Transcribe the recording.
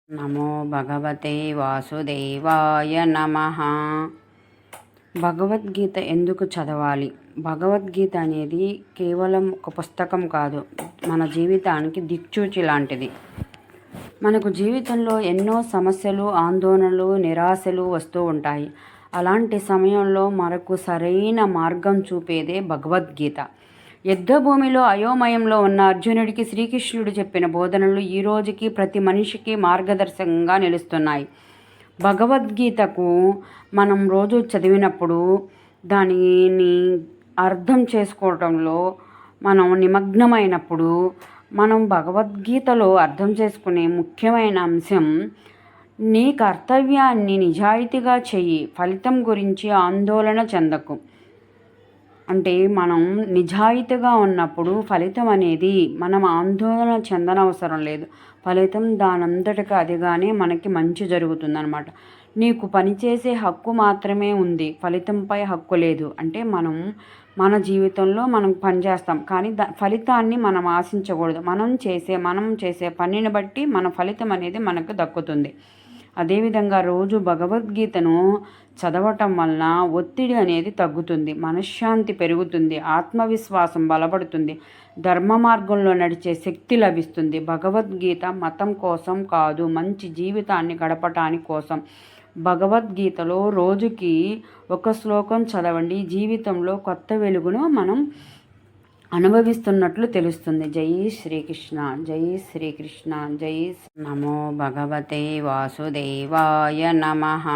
నమో భగవతే వాసుదేవాయ నమః. భగవద్గీత ఎందుకు చదవాలి? భగవద్గీత అనేది కేవలం ఒక పుస్తకం కాదు, మన జీవితానికి దిక్సూచి లాంటిది. మనకు జీవితంలో ఎన్నో సమస్యలు, ఆందోళనలు, నిరాశలు వస్తూ ఉంటాయి. అలాంటి సమయంలో మనకు సరైన మార్గం చూపేదే భగవద్గీత. యుద్ధభూమిలో అయోమయంలో ఉన్న అర్జునుడికి శ్రీకృష్ణుడు చెప్పిన బోధనలు ఈ రోజుకి ప్రతి మనిషికి మార్గదర్శకంగా నిలుస్తున్నాయి. భగవద్గీతకు మనం రోజు చదివినప్పుడు దానిని అర్థం చేసుకోవడంలో మనం నిమగ్నమైనప్పుడు మనం భగవద్గీతలో అర్థం చేసుకునే ముఖ్యమైన అంశం, నీ కర్తవ్యాన్ని నిజాయితీగా చెయ్యి, ఫలితం గురించి ఆందోళన చెందకు. అంటే మనం నిజాయితీగా ఉన్నప్పుడు ఫలితం అనేది మనం ఆందోళన చెందనవసరం లేదు. ఫలితం దానంతటికి అదిగానే మనకి మంచి జరుగుతుందన్నమాట. నీకు పనిచేసే హక్కు మాత్రమే ఉంది, ఫలితంపై హక్కు లేదు. అంటే మన జీవితంలో మనం పనిచేస్తాం, కానీ ఫలితాన్ని మనం ఆశించకూడదు. మనం చేసే పనిని బట్టి మన ఫలితం అనేది మనకు దక్కుతుంది. అదేవిధంగా రోజు భగవద్గీతను చదవటం వలన ఒత్తిడి అనేది తగ్గుతుంది, మనశ్శాంతి పెరుగుతుంది, ఆత్మవిశ్వాసం బలపడుతుంది, ధర్మ మార్గంలో నడిచే శక్తి లభిస్తుంది. భగవద్గీత మతం కోసం కాదు, మంచి జీవితాన్ని గడపటానికి కోసం. భగవద్గీతలో రోజుకి ఒక శ్లోకం చదవండి, జీవితంలో కొత్త వెలుగును మనం అనుభవిస్తున్నట్లు తెలుస్తుంది. జై శ్రీకృష్ణ, జై శ్రీకృష్ణ, జై నమో భగవతే వాసుదేవాయ నమః.